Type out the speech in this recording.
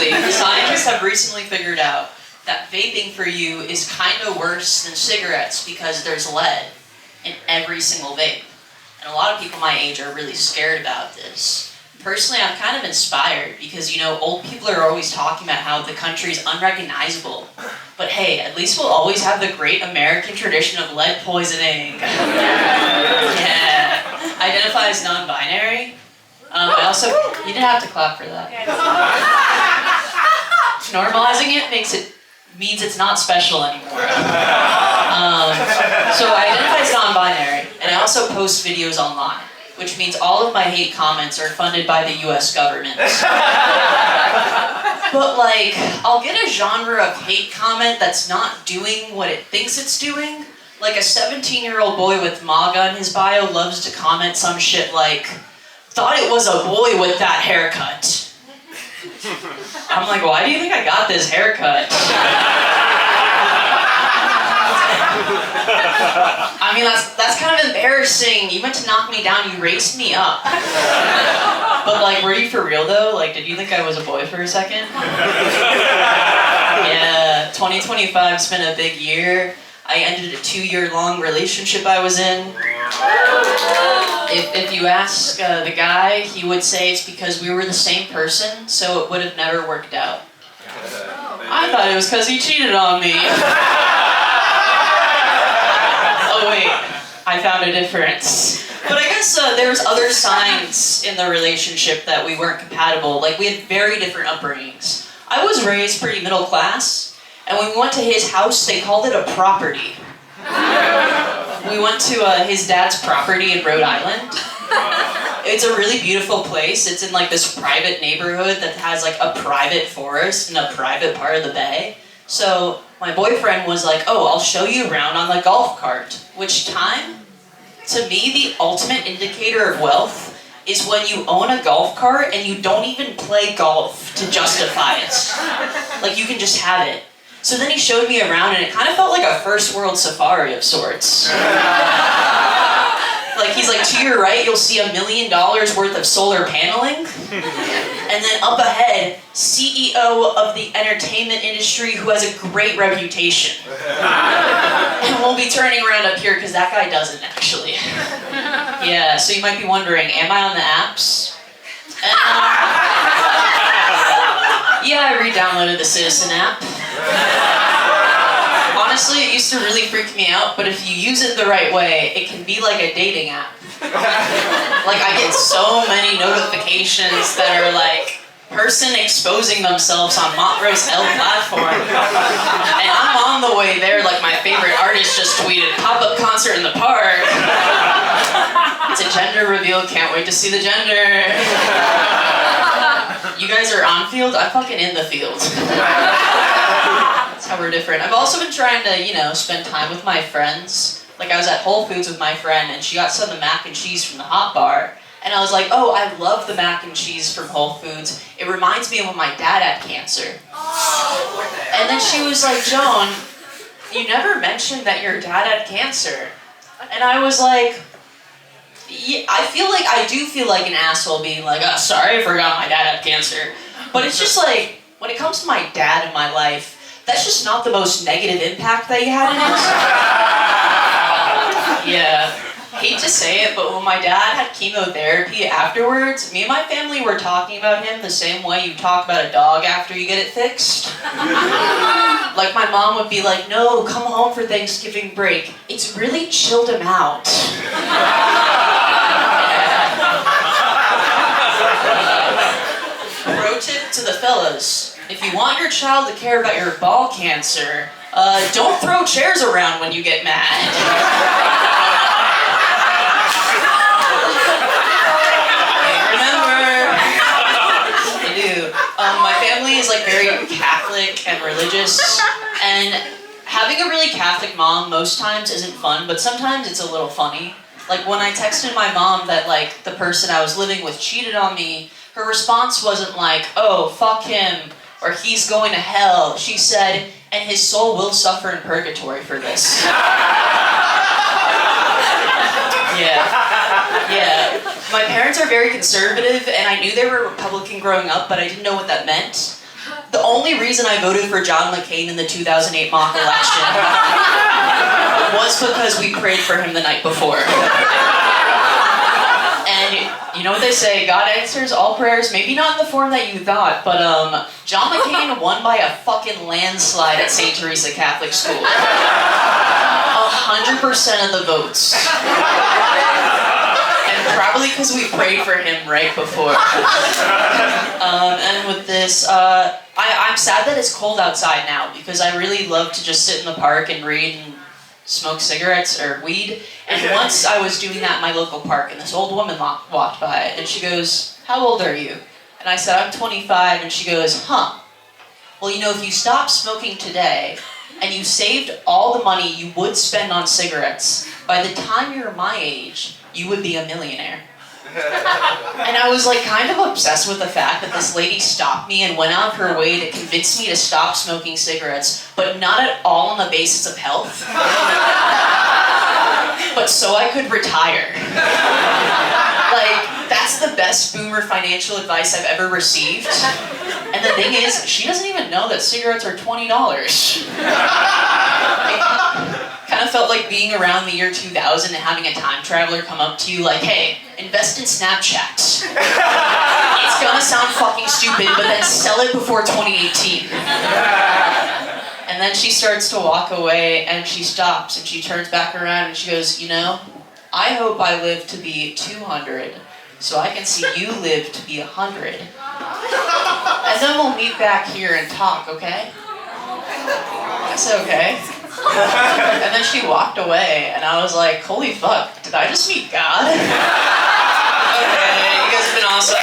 Exactly. Scientists have recently figured out that vaping for you is kind of worse than cigarettes because there's lead in every single vape. And a lot of people my age are really scared about this. Personally, I'm kind of inspired because, old people are always talking about how the country's unrecognizable. But hey, at least we'll always have the great American tradition of lead poisoning. Yeah. Identify as non-binary. I also, you didn't have to clap for that. Normalizing it means it's not special anymore. So I identify as non-binary, and I also post videos online, which means all of my hate comments are funded by the US government. But I'll get a genre of hate comment that's not doing what it thinks it's doing. Like a 17-year-old boy with MAGA in his bio loves to comment some shit like, thought it was a boy with that haircut. I'm like, why do you think I got this haircut? I mean, that's kind of embarrassing. You meant to knock me down, you raised me up. But were you for real though? Did you think I was a boy for a second? Yeah, 2025's been a big year. I ended a 2-year-long relationship I was in. If you ask the guy, he would say it's because we were the same person, so it would have never worked out. I thought it was because he cheated on me. Oh wait, I found a difference. But I guess there was other signs in the relationship that we weren't compatible. We had very different upbringings. I was raised pretty middle class. And when we went to his house, they called it a property. We went to his dad's property in Rhode Island. It's a really beautiful place. It's in this private neighborhood that has a private forest and a private part of the bay. So my boyfriend was like, oh, I'll show you around on the golf cart. Which time, to me, the ultimate indicator of wealth is when you own a golf cart and you don't even play golf to justify it. You can just have it. So then he showed me around and it kind of felt like a first world safari of sorts. He's like, to your right, you'll see $1 million worth of solar paneling. And then up ahead, CEO of the entertainment industry who has a great reputation. And we'll be turning around up here because that guy doesn't actually. Yeah, so you might be wondering, am I on the apps? Yeah, I re-downloaded the Citizen app. Honestly, it used to really freak me out, but if you use it the right way, it can be like a dating app. I get so many notifications that are person exposing themselves on Montrose L platform. And I'm on the way there, my favorite artist just tweeted, pop-up concert in the park. It's a gender reveal, can't wait to see the gender. You guys are on field? I'm fucking in the field. That's how we're different. I've also been trying to, spend time with my friends. I was at Whole Foods with my friend and she got some of the mac and cheese from the hot bar. And I was like, oh, I love the mac and cheese from Whole Foods. It reminds me of when my dad had cancer. And then she was like, Joan, you never mentioned that your dad had cancer. And I was like, yeah, I do feel like an asshole being like, oh, sorry, I forgot my dad had cancer. But it's just when it comes to my dad in my life, that's just not the most negative impact that he had in it. Yeah, hate to say it, but when my dad had chemotherapy afterwards, me and my family were talking about him the same way you talk about a dog after you get it fixed. My mom would be like, no, come home for Thanksgiving break. It's really chilled him out. Pro tip to the fellas. If you want your child to care about your ball cancer, don't throw chairs around when you get mad. Remember? I do. My family is very Catholic and religious, and having a really Catholic mom most times isn't fun, but sometimes it's a little funny. When I texted my mom that the person I was living with cheated on me, her response wasn't oh, fuck him, or he's going to hell. She said, and his soul will suffer in purgatory for this. Yeah. My parents are very conservative, and I knew they were Republican growing up, but I didn't know what that meant. The only reason I voted for John McCain in the 2008 mock election was because we prayed for him the night before. And you know what they say, God answers all prayers, maybe not in the form that you thought, but John McCain won by a fucking landslide at St. Teresa Catholic School. 100% of the votes. And probably because we prayed for him right before. And with this, I'm sad that it's cold outside now, because I really love to just sit in the park and read and smoke cigarettes or weed. And once I was doing that in my local park, and this old woman walked by, and she goes, "How old are you?" And I said, "I'm 25, and she goes, "Huh. Well, you know, if you stopped smoking today, and you saved all the money you would spend on cigarettes, by the time you're my age, you would be a millionaire." And I was like kind of obsessed with the fact that this lady stopped me and went out of her way to convince me to stop smoking cigarettes, but not at all on the basis of health, but so I could retire. Like, that's the best boomer financial advice I've ever received. And the thing is, she doesn't even know that cigarettes are $20. Kind of felt like being around the year 2000 and having a time traveler come up to you like, "Hey, invest in Snapchat. It's gonna sound fucking stupid, but then sell it before 2018. And then she starts to walk away, and she stops, and she turns back around, and she goes, "You know, I hope I live to be 200, so I can see you live to be 100. And then we'll meet back here and talk, okay?" I said, "Okay." And then she walked away, and I was like, "Holy fuck, did I just meet God?" Okay, you guys have been awesome.